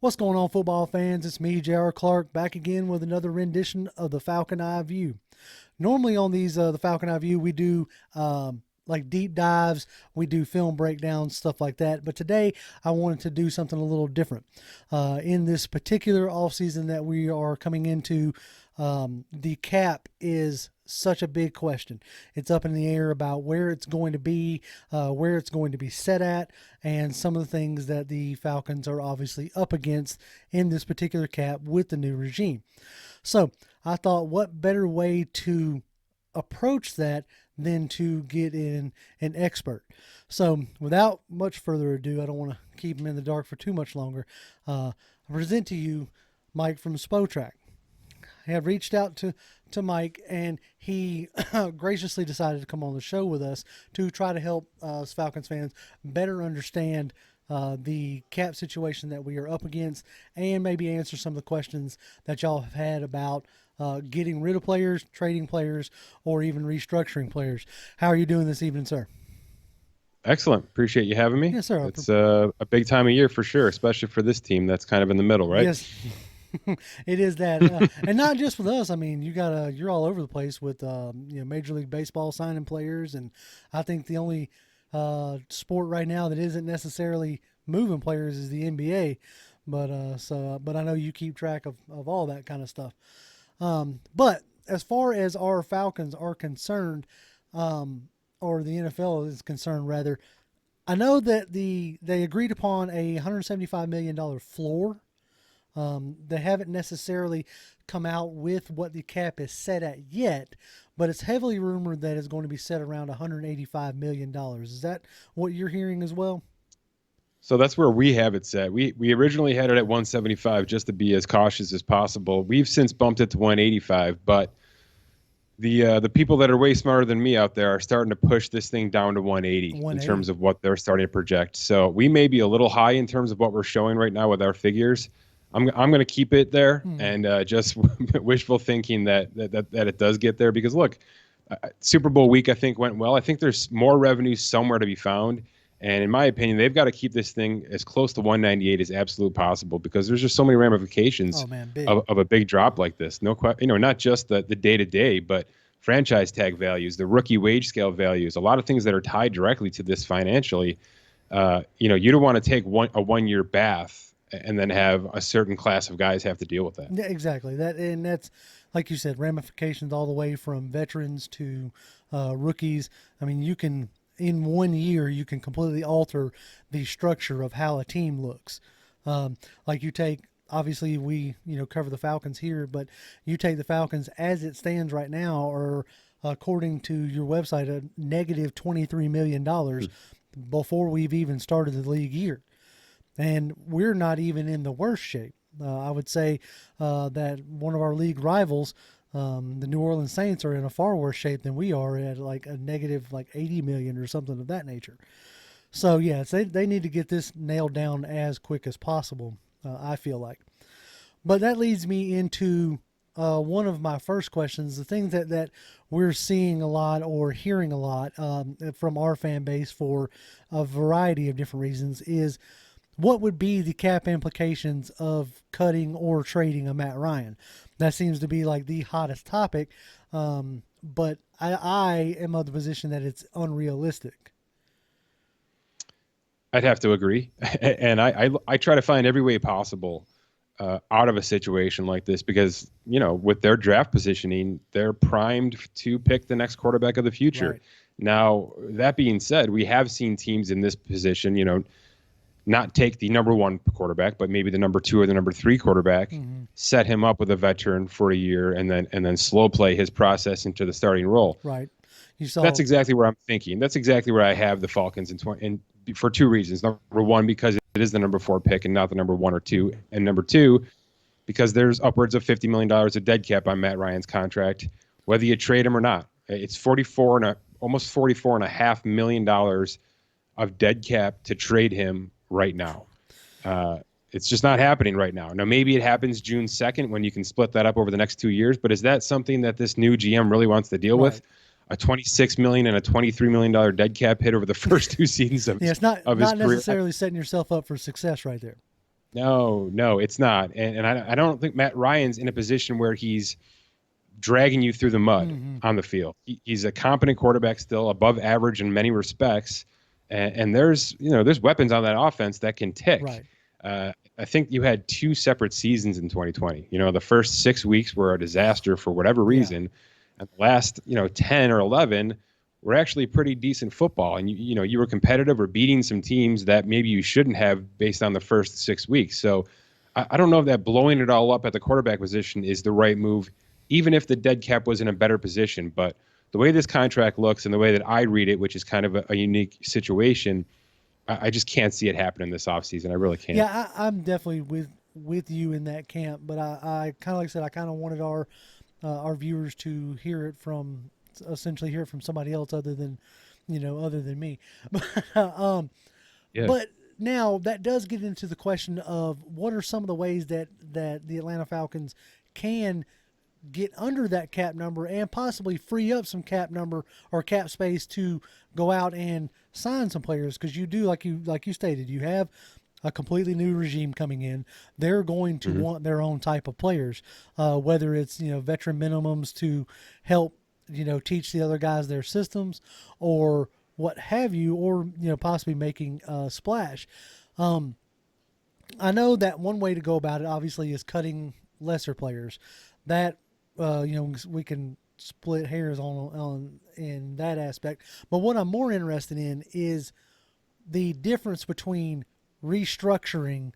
What's going on, football fans? It's me, J.R. Clark, back again with another rendition of the Falcon Eye View. Normally on these, the Falcon Eye View, we do like deep dives, we do film breakdowns, stuff like that. But today I wanted to do something a little different. In this particular offseason that we are coming into, the cap is such a big question. It's up in the air about where it's going to be, where it's going to be set at, and some of the things that the Falcons are obviously up against in this particular cap with the new regime. So I thought, what better way to approach that than to get in an expert. So without much further ado, I don't want to keep him in the dark for too much longer. I present to you Mike from Spotrac. I have reached out to Mike, and he graciously decided to come on the show with us to try to help us Falcons fans better understand the cap situation that we are up against, and maybe answer some of the questions that y'all have had about getting rid of players, trading players, or even restructuring players. How are you doing this evening, sir? Excellent. Appreciate you having me. Yes, sir. It's a big time of year for sure, especially for this team that's kind of in the middle, right? Yes. It is that, and not just with us. I mean, you're all over the place with Major League Baseball signing players, and I think the only sport right now that isn't necessarily moving players is the NBA. But I know you keep track of all that kind of stuff. But as far as our Falcons are concerned, or the NFL is concerned, rather, I know that they agreed upon a $175 million floor. They haven't necessarily come out with what the cap is set at yet, but it's heavily rumored that it's going to be set around $185 million. Is that what you're hearing as well? So that's where we have it set. We originally had it at 175 just to be as cautious as possible. We've since bumped it to 185, but the people that are way smarter than me out there are starting to push this thing down to 180 in terms of what they're starting to project. So we may be a little high in terms of what we're showing right now with our figures. I'm going to keep it there and just wishful thinking that it does get there, because look, Super Bowl week I think went well. I think there's more revenue somewhere to be found, and in my opinion, they've got to keep this thing as close to 198 as absolutely possible, because there's just so many ramifications of a big drop like this. Not just the day to day, but franchise tag values, the rookie wage scale values, a lot of things that are tied directly to this financially. You don't want to take a 1 year bath and then have a certain class of guys have to deal with that. Yeah, exactly. That's like you said, ramifications all the way from veterans to rookies. I mean, in 1 year you can completely alter the structure of how a team looks. Like you take, obviously we cover the Falcons here, but you take the Falcons as it stands right now, or according to your website, a negative $23 million before we've even started the league year. And we're not even in the worst shape. I would say that one of our league rivals, the New Orleans Saints, are in a far worse shape than we are, at like a negative like 80 million or something of that nature. So yeah, they need to get this nailed down as quick as possible, I feel like. But that leads me into one of my first questions. The things that we're seeing a lot or hearing a lot from our fan base for a variety of different reasons is, what would be the cap implications of cutting or trading a Matt Ryan? That seems to be like the hottest topic, but I am of the position that it's unrealistic. I'd have to agree, and I try to find every way possible out of a situation like this, because with their draft positioning, they're primed to pick the next quarterback of the future. Right. Now, that being said, we have seen teams in this position, not take the number one quarterback, but maybe the number two or the number three quarterback, set him up with a veteran for a year, and then slow play his process into the starting role. Right. That's exactly where I'm thinking. That's exactly where I have the Falcons and for two reasons. Number one, because it is the number 4 pick and not the number 1 or 2. And number two, because there's upwards of $50 million of dead cap on Matt Ryan's contract, whether you trade him or not. It's almost $44.5 million of dead cap to trade him right now. It's just not happening right now. Now, maybe it happens June 2nd when you can split that up over the next 2 years, but is that something that this new GM really wants to deal with? A $26 million and a $23 million dead cap hit over the first 2 seasons of it's not his career. Necessarily setting yourself up for success right there. No, it's not. And I don't think Matt Ryan's in a position where he's dragging you through the mud Mm-hmm. on the field. He's a competent quarterback, still above average in many respects. And there's weapons on that offense that can tick. Right. I think you had two separate seasons in 2020. The first 6 weeks were a disaster for whatever Yeah. reason. And the last, 10 or 11 were actually pretty decent football. And you were competitive or beating some teams that maybe you shouldn't have based on the first 6 weeks. So I don't know if that blowing it all up at the quarterback position is the right move, even if the dead cap was in a better position. But the way this contract looks and the way that I read it, which is kind of a unique situation, I just can't see it happening this offseason. I really can't. Yeah, I'm definitely with you in that camp, but I kind of, like I said, I kind of wanted our viewers to hear it from somebody else other than me. um, Yeah. but now that does get into the question of what are some of the ways that the Atlanta Falcons can get under that cap number and possibly free up some cap number or cap space to go out and sign some players, because you do, like you stated, you have a completely new regime coming in. They're going to want their own type of players, whether it's veteran minimums to help teach the other guys their systems or what have you, or possibly making a splash. I know that one way to go about it obviously is cutting lesser players. That we can split hairs on in that aspect. But what I'm more interested in is the difference between restructuring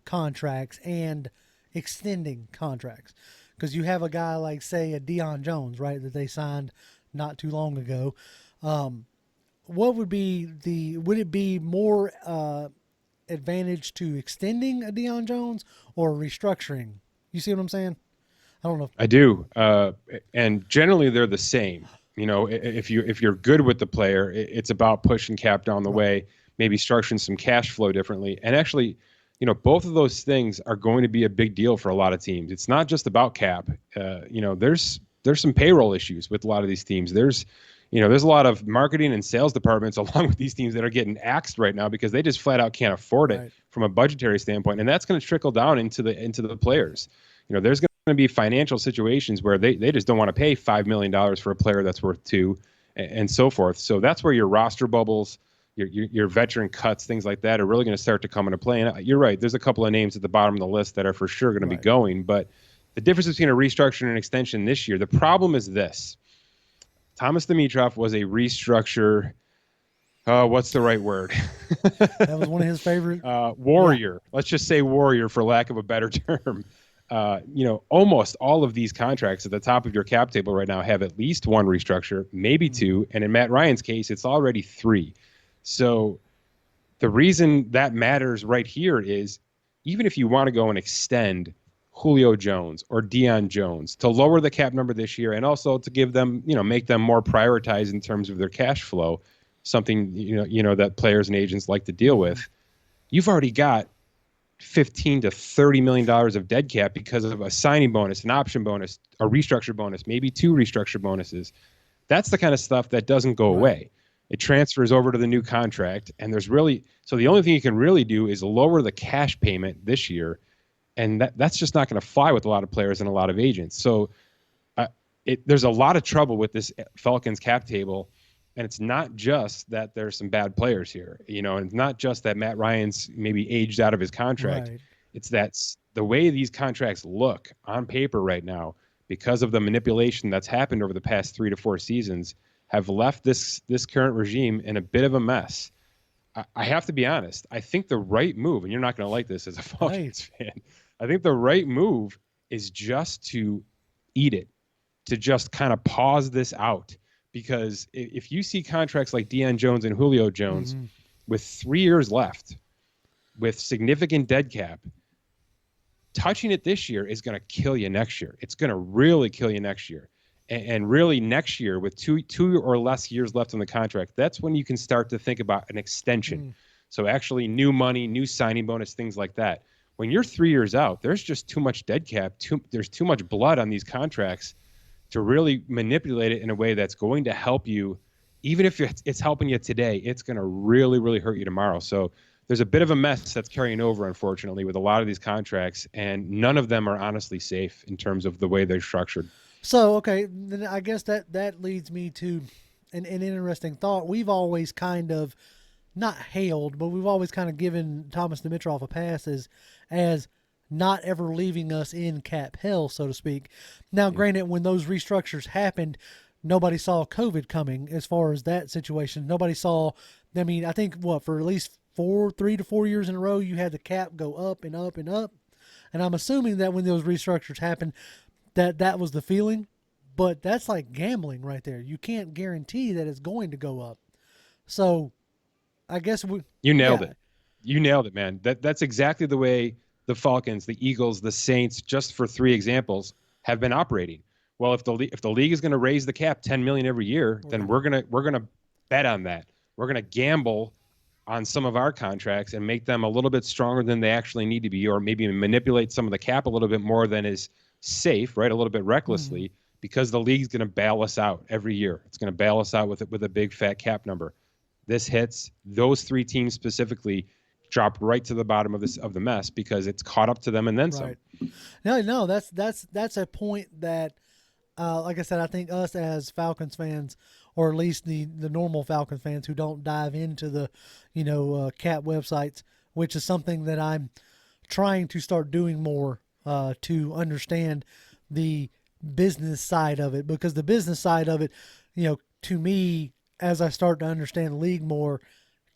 contracts and extending contracts. Because you have a guy like, say, a Deion Jones, right, that they signed not too long ago. What would it be more advantage to extending a Deion Jones or restructuring? You see what I'm saying? I don't know. I do, and generally they're the same. If you're good with the player, it's about pushing cap down the Right. way, maybe structuring some cash flow differently, and actually, both of those things are going to be a big deal for a lot of teams. It's not just about cap. There's some payroll issues with a lot of these teams. There's a lot of marketing and sales departments along with these teams that are getting axed right now because they just flat out can't afford it Right. from a budgetary standpoint, and that's going to trickle down into the players. There's going to be financial situations where they just don't want to pay $5 million for a player that's worth $2 and so forth. So that's where your roster bubbles, your veteran cuts, things like that are really going to start to come into play. And you're right. There's a couple of names at the bottom of the list that are for sure going to be Right. going. But the difference between a restructure and an extension this year, the problem is this. Thomas Dimitroff was a restructure. What's the right word? That was one of his favorite. Warrior. Yeah. Let's just say warrior for lack of a better term. Almost all of these contracts at the top of your cap table right now have at least one restructure, maybe two. And in Matt Ryan's case, it's already 3. So the reason that matters right here is even if you want to go and extend Julio Jones or Deion Jones to lower the cap number this year and also to give them, make them more prioritized in terms of their cash flow, something, that players and agents like to deal with, you've already got $15 to $30 million of dead cap because of a signing bonus, an option bonus, a restructure bonus, maybe 2 restructure bonuses. That's the kind of stuff that doesn't go away. It transfers over to the new contract, and so the only thing you can really do is lower the cash payment this year, and that's just not going to fly with a lot of players and a lot of agents. So there's a lot of trouble with this Falcons cap table. And it's not just that there's some bad players here, and it's not just that Matt Ryan's maybe aged out of his contract. Right. It's that the way these contracts look on paper right now, because of the manipulation that's happened over the past 3 to 4 seasons, have left this current regime in a bit of a mess. I have to be honest. I think the right move, and you're not going to like this as a Falcons fan, I think the right move is just to eat it, to just kind of pause this out. Because if you see contracts like Deion Jones and Julio Jones with 3 years left, with significant dead cap, touching it this year is going to kill you next year. It's going to really kill you next year. And really next year with two or less years left on the contract, that's when you can start to think about an extension. So actually new money, new signing bonus, things like that. When you're 3 years out, there's just too much dead cap. There's too much blood on these contracts to really manipulate it in a way that's going to help you. Even if it's helping you today, it's going to really, really hurt you tomorrow. So there's a bit of a mess that's carrying over, unfortunately, with a lot of these contracts, and none of them are honestly safe in terms of the way they're structured. So okay, then I guess that leads me to an interesting thought. We've always kind of not hailed, but we've always kind of given Thomas Dimitrov a pass as not ever leaving us in cap hell, so to speak. Now, granted, when those restructures happened, nobody saw COVID coming as far as that situation. Nobody saw, I mean, I think for at least 3 to 4 years in a row, you had the cap go up and up and up. And I'm assuming that when those restructures happened, that was the feeling. But that's like gambling right there. You can't guarantee that it's going to go up. So I guess you nailed it. You nailed it, man. That's exactly the way the Falcons, the Eagles, the Saints, just for 3 examples, have been operating. Well, if the league is going to raise the cap 10 million every year, then we're gonna bet on that. We're gonna gamble on some of our contracts and make them a little bit stronger than they actually need to be, or maybe manipulate some of the cap a little bit more than is safe, right? A little bit recklessly, because the league's going to bail us out every year. It's going to bail us out with a big fat cap number. This hits, those 3 teams specifically drop right to the bottom of the mess because it's caught up to them and then some. No, that's a point that, like I said, I think us as Falcons fans, or at least the normal Falcons fans who don't dive into the, cap websites, which is something that I'm trying to start doing more to understand the business side of it, because the business side of it, to me, as I start to understand the league more,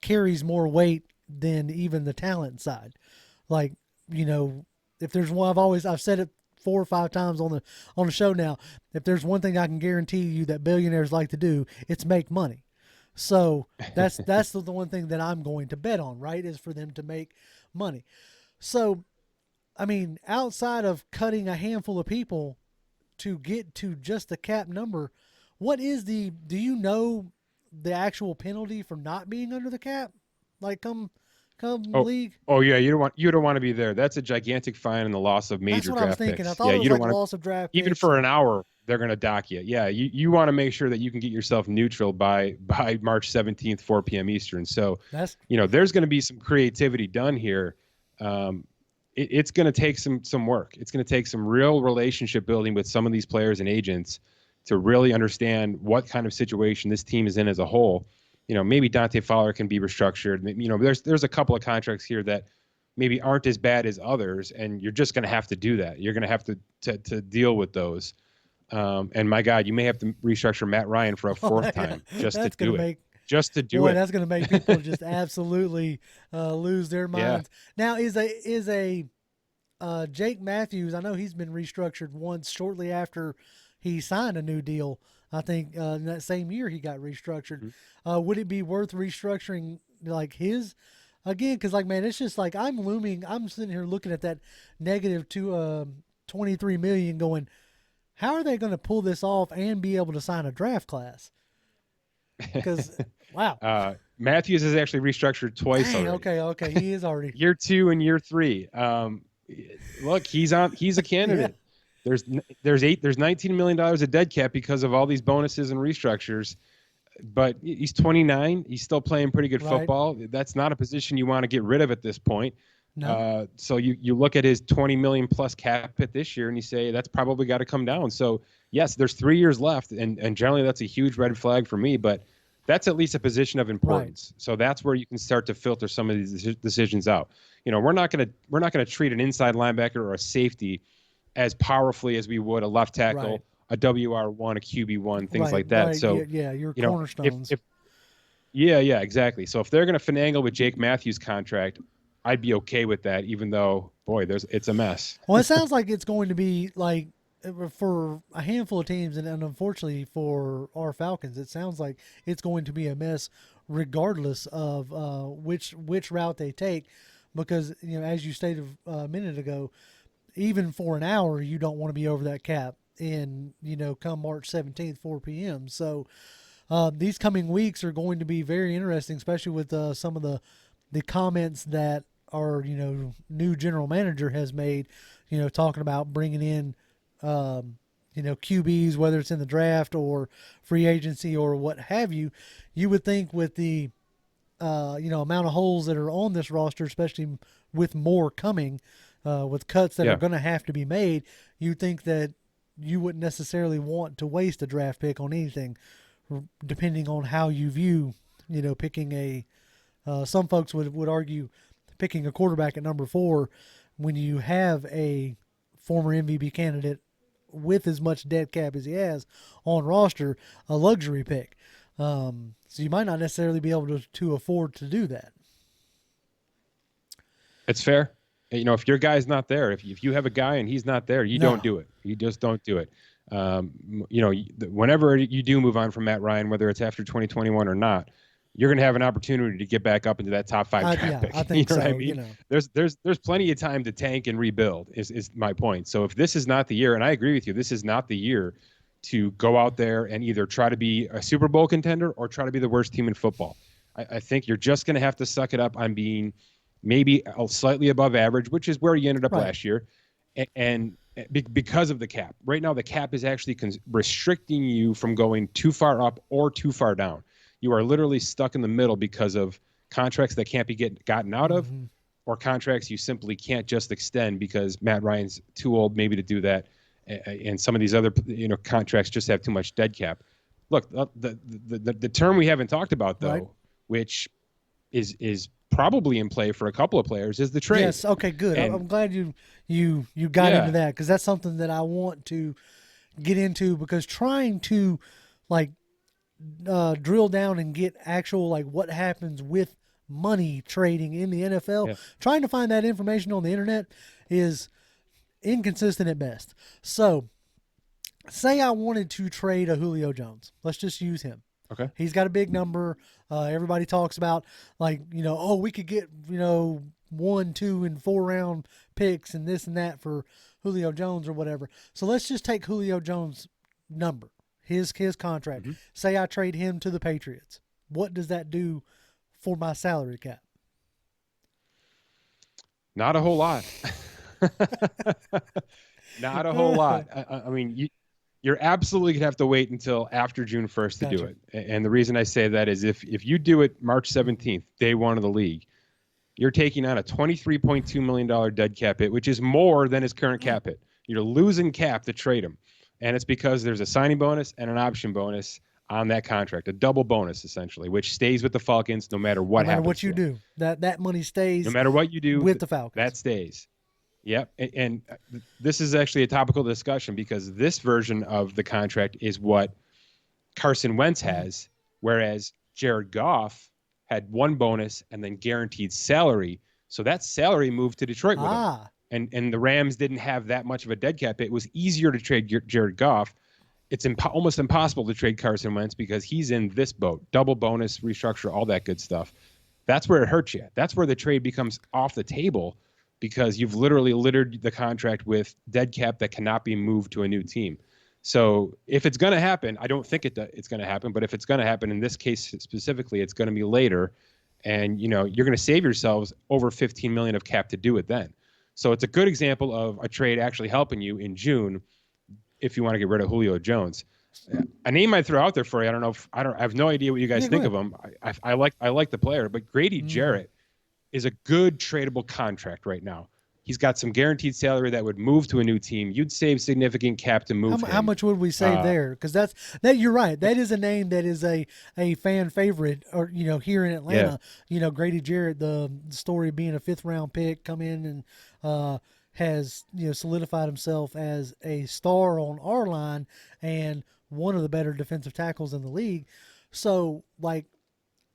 carries more weight than even the talent side. Like, if there's one, I've said it 4 or 5 times on the show now. If there's one thing I can guarantee you that billionaires like to do, it's make money. So that's the one thing that I'm going to bet on, right? Is for them to make money. So, I mean, outside of cutting a handful of people to get to just the cap number, do you know the actual penalty for not being under the cap? Like come league? Oh yeah, you don't want to be there. That's a gigantic fine and the loss of major draft picks. That's what I was thinking. I thought it was like loss of draft picks. Even for an hour, they're going to dock you. Yeah, you want to make sure that you can get yourself neutral by March 17th, 4 p.m. Eastern. So there's going to be some creativity done here. It's going to take some work. It's going to take some real relationship building with some of these players and agents to really understand what kind of situation this team is in as a whole. Maybe Dante Fowler can be restructured. There's a couple of contracts here that maybe aren't as bad as others, and you're just going to have to do that. You're going to have to deal with those. And my God, you may have to restructure Matt Ryan for a 4th time just to do it. Just to do it. That's going to make people just absolutely lose their minds. Yeah. Now, is a Jake Matthews? I know he's been restructured once shortly after he signed a new deal. I think in that same year he got restructured. Would it be worth restructuring like his again? Because man, it's just like I'm sitting here looking at that negative to 23 million, going, how are they going to pull this off and be able to sign a draft class? Because wow, Matthews is actually restructured twice already. Okay, he is already year 2 and year 3. Look, he's a candidate. Yeah. There's $19 million of dead cap because of all these bonuses and restructures, but he's 29. He's still playing pretty good football. That's not a position you want to get rid of at this point. No. So you look at his 20 million plus cap hit this year and you say that's probably got to come down. So yes, there's 3 years left, and generally that's a huge red flag for me, but that's at least a position of importance. Right. So that's where you can start to filter some of these decisions out. We're not gonna treat an inside linebacker or a safety as powerfully as we would a left tackle, a WR1, a QB1, things like that. Right. So your cornerstones. Yeah, exactly. So if they're going to finagle with Jake Matthews' contract, I'd be okay with that, even though, boy, it's a mess. Well, it sounds like it's going to be like for a handful of teams, and unfortunately for our Falcons, it sounds like it's going to be a mess regardless of which route they take, because as you stated a minute ago, even for an hour, you don't want to be over that cap in, come March 17th, 4 p.m. So these coming weeks are going to be very interesting, especially with some of the comments that our, new general manager has made, talking about bringing in, QBs, whether it's in the draft or free agency or what have you. You would think with the amount of holes that are on this roster, especially with more coming, with cuts that are going to have to be made, you think that you wouldn't necessarily want to waste a draft pick on anything, depending on how you view, picking a. Some folks would argue picking a quarterback at number 4 when you have a former MVP candidate with as much dead cap as he has on roster, a luxury pick. So you might not necessarily be able to afford to do that. It's fair. If your guy's not there, if you have a guy and he's not there, you don't do it. You just don't do it. Whenever you do move on from Matt Ryan, whether it's after 2021 or not, you're going to have an opportunity to get back up into that top 5 draft pick. I think what I mean? There's plenty of time to tank and rebuild is my point. So if this is not the year, and I agree with you, this is not the year to go out there and either try to be a Super Bowl contender or try to be the worst team in football. I think you're just going to have to suck it up on being maybe slightly above average, which is where you ended up last year. And because of the cap. Right now, the cap is actually restricting you from going too far up or too far down. You are literally stuck in the middle because of contracts that can't be gotten out of, or contracts you simply can't just extend because Matt Ryan's too old maybe to do that, and some of these other contracts just have too much dead cap. Look, the term we haven't talked about though, which is probably in play for a couple of players, is the trade. Yes. Okay. Good. I'm glad you got into that, because that's something that I want to get into, because trying to drill down and get actual what happens with money trading in the NFL. Trying to find that information on the internet is inconsistent at best. So, say I wanted to trade a Julio Jones. Let's just use him. Okay. He's got a big number. Everybody talks about we could get 1, 2, and 4 round picks and this and that for Julio Jones or whatever. So let's just take Julio Jones' number. His contract. Say I trade him to the Patriots. What does that do for my salary cap? Not a whole lot. Not a whole lot. I mean, you're absolutely going to have to wait until after June 1st to do it. And the reason I say that is if you do it March 17th, day 1 of the league, you're taking on a $23.2 million dead cap hit, which is more than his current cap hit. You're losing cap to trade him. And it's because there's a signing bonus and an option bonus on that contract, a double bonus essentially, which stays with the Falcons no matter what happens. No matter what you do, that money stays. No matter what you do with the Falcons, that stays. Yep. And this is actually a topical discussion, because this version of the contract is what Carson Wentz has, whereas Jared Goff had 1 bonus and then guaranteed salary. So that salary moved to Detroit with him. And the Rams didn't have that much of a dead cap. It was easier to trade Jared Goff. It's almost impossible to trade Carson Wentz because he's in this boat. Double bonus, restructure, all that good stuff. That's where it hurts you. That's where the trade becomes off the table, because you've literally littered the contract with dead cap that cannot be moved to a new team. So if it's going to happen, I don't think it's going to happen, but if it's going to happen in this case specifically, it's going to be later. And, you're going to save yourselves over $15 million of cap to do it then. So it's a good example of a trade actually helping you in June if you want to get rid of Julio Jones. A name I throw out there for you, I have no idea what you guys think of him. I like the player, but Grady Jarrett is a good tradable contract right now. He's got some guaranteed salary that would move to a new team. You'd save significant cap to move him. How much would we save there? Because that you're right. That is a name that is a fan favorite, or here in Atlanta. Grady Jarrett, the story of being a 5th round pick, come in and has solidified himself as a star on our line and one of the better defensive tackles in the league. So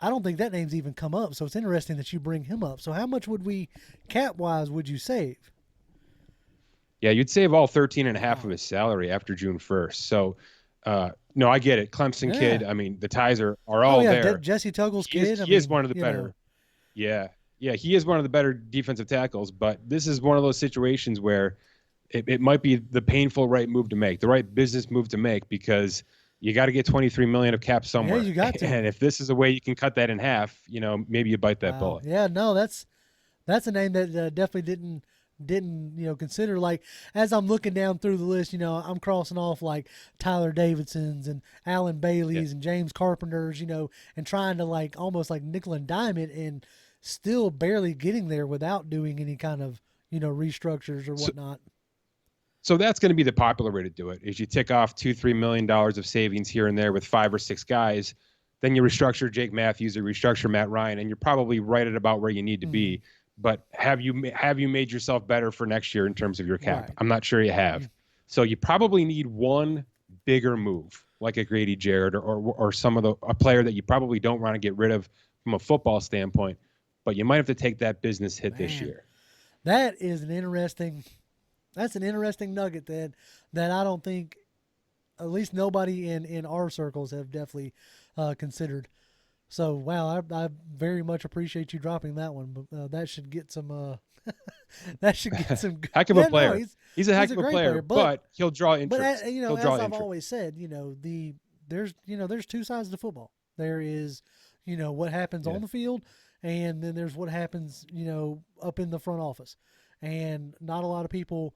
I don't think that name's even come up. So it's interesting that you bring him up. So how much would we, cap-wise, would you save? Yeah, you'd save all 13 and a half of his salary after June 1st. So, no, I get it. Clemson kid. I mean, the ties are all there. Jesse Tuggle's kid. He is one of the better. Yeah, he is one of the better defensive tackles. But this is one of those situations where it might be the painful right move to make, the right business move to make, because you got to get $23 million of cap somewhere. Yeah, you got to. And if this is a way you can cut that in half, maybe you bite that bullet. Yeah, no, that's a name that definitely didn't didn't consider. Like, as I'm looking down through the list, I'm crossing off like Tyler Davidsons and Alan Bailey's and James Carpenter's, and trying to like almost like nickel and dime it, and still barely getting there without doing any kind of restructures or whatnot. So that's going to be the popular way to do it, is you tick off $2-3 million of savings here and there with 5 or 6 guys. Then you restructure Jake Matthews or restructure Matt Ryan, and you're probably right at about where you need to be. But have you made yourself better for next year in terms of your cap? Right. I'm not sure you have. So you probably need one bigger move, like a Grady Jarrett or some of a player that you probably don't want to get rid of from a football standpoint. But you might have to take that business hit this year. That is an interesting nugget that I don't think, at least nobody in our circles have definitely considered. So, wow, I very much appreciate you dropping that one. But that should get some that should get some heck of a player. No, he's a heck of a player, but he'll draw interest. But he'll as draw I've interest. always said, there's two sides to football. There is what happens on the field, and then there's what happens up in the front office. And not a lot of people,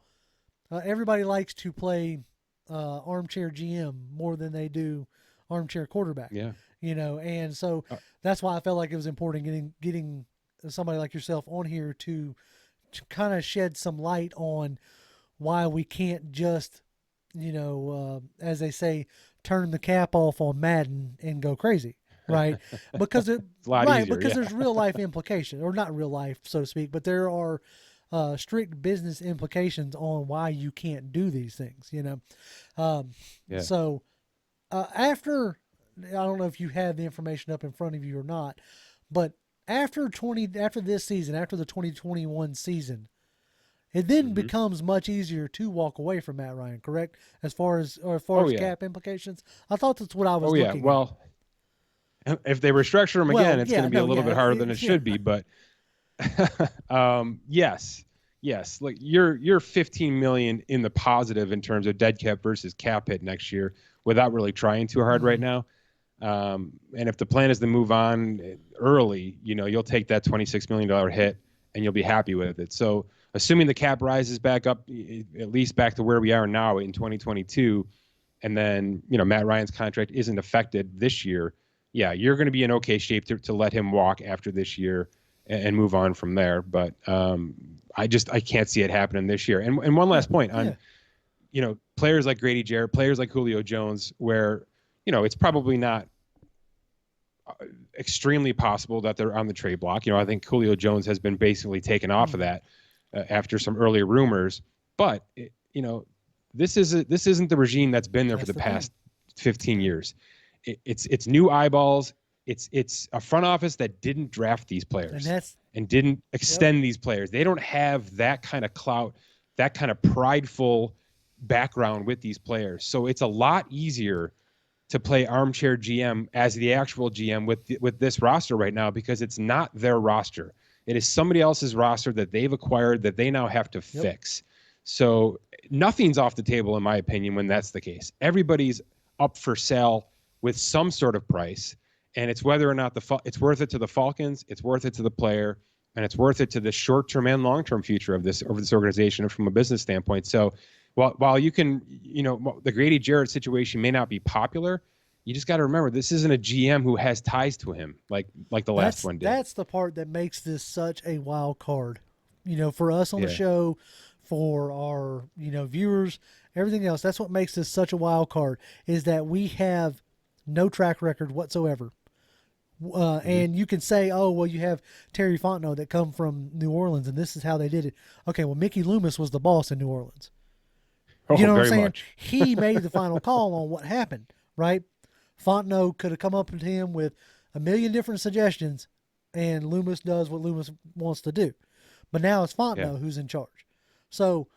everybody likes to play armchair GM more than they do armchair quarterback. Yeah. And so that's why I felt like it was important getting somebody like yourself on here to kind of shed some light on why we can't just, as they say, turn the cap off on Madden and go crazy, right? Because it's a lot easier, because there's real life implications, or not real life, so to speak, but there are strict business implications on why you can't do these things, So after, I don't know if you have the information up in front of you or not, but after this season, after the 2021 season, it then becomes much easier to walk away from Matt Ryan, correct? As far as cap implications, I thought that's what I was looking at. Well, if they restructure him again, it's going to be a little bit harder than it should be, but yes. Like you're 15 million in the positive in terms of dead cap versus cap hit next year without really trying too hard right now. And if the plan is to move on early, you'll take that $26 million hit and you'll be happy with it. So assuming the cap rises back up, at least back to where we are now in 2022, and then, Matt Ryan's contract isn't affected this year. Yeah, you're going to be in okay shape to let him walk after this year and move on from there. But I can't see it happening this year. And one last point on, players like Grady Jarrett, players like Julio Jones, where, it's probably not extremely possible that they're on the trade block. I think Julio Jones has been basically taken off of that after some earlier rumors. But, this isn't the regime that's been there for the past 15 years. It's new eyeballs. It's a front office that didn't draft these players and didn't extend these players. They don't have that kind of clout, that kind of prideful background with these players. So it's a lot easier to play armchair GM as the actual GM with this roster right now, because it's not their roster. It is somebody else's roster that they've acquired that they now have to fix. So nothing's off the table, in my opinion, when that's the case. Everybody's up for sale with some sort of price. And it's whether or not it's worth it to the Falcons, it's worth it to the player, and it's worth it to the short-term and long-term future of this organization from a business standpoint. So while you can, the Grady Jarrett situation may not be popular, you just got to remember this isn't a GM who has ties to him like the last one did. That's the part that makes this such a wild card, for us on the show, for our viewers, everything else. That's what makes this such a wild card, is that we have no track record whatsoever. And you can say, oh, well, you have Terry Fontenot that come from New Orleans, and this is how they did it. Okay, well, Mickey Loomis was the boss in New Orleans. You know what I'm saying? Much. He made the final call on what happened, right? Fontenot could have come up to him with a million different suggestions, and Loomis does what Loomis wants to do. But now it's Fontenot who's in charge. So,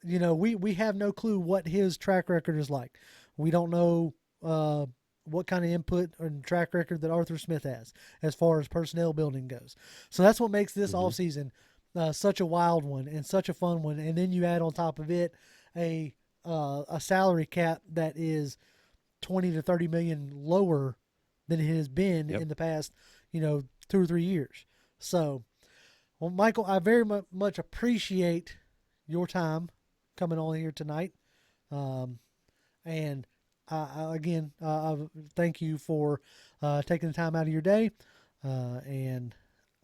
we have no clue what his track record is like. We don't know what kind of input and track record that Arthur Smith has as far as personnel building goes. So that's what makes this offseason such a wild one and such a fun one. And then you add on top of it a salary cap that is 20 to 30 million lower than it has been in the past, 2 or 3 years. So, well, Michael, I very much appreciate your time coming on here tonight. And again, thank you for taking the time out of your day. And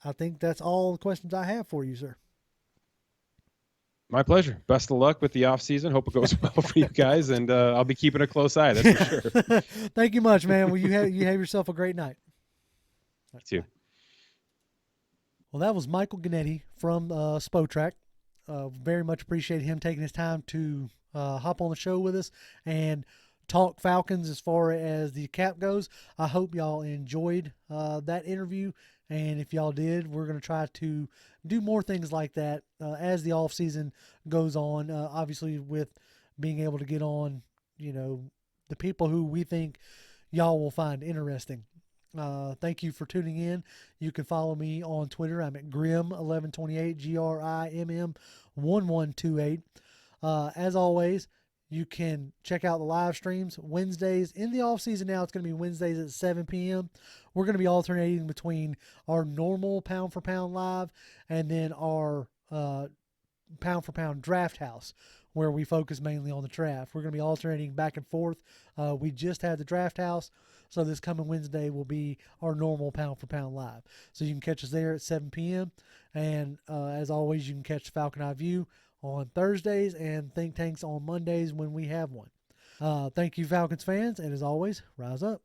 I think that's all the questions I have for you, sir. My pleasure. Best of luck with the off season. Hope it goes well for you guys, and I'll be keeping a close eye. That's for sure. Thank you much, man. Well, you have yourself a great night. You too. Well, that was Michael Gnetti from Spotrac. Very much appreciate him taking his time to hop on the show with us and talk Falcons as far as the cap goes. I hope y'all enjoyed that interview. And if y'all did, we're going to try to do more things like that as the off season goes on. Obviously, with being able to get on, the people who we think y'all will find interesting. Thank you for tuning in. You can follow me on Twitter. I'm at Grimm1128, GRIMM1128. As always, you can check out the live streams Wednesdays. In the off season now, it's going to be Wednesdays at 7 p.m. We're going to be alternating between our normal pound for pound live and then our pound for pound draft house, where we focus mainly on the draft. We're going to be alternating back and forth. We just had the draft house, so this coming Wednesday will be our normal pound for pound live. So you can catch us there at 7 p.m. And as always, you can catch Falcon Eye View on Thursdays and Think Tanks on Mondays when we have one. Thank you, Falcons fans, and as always, rise up.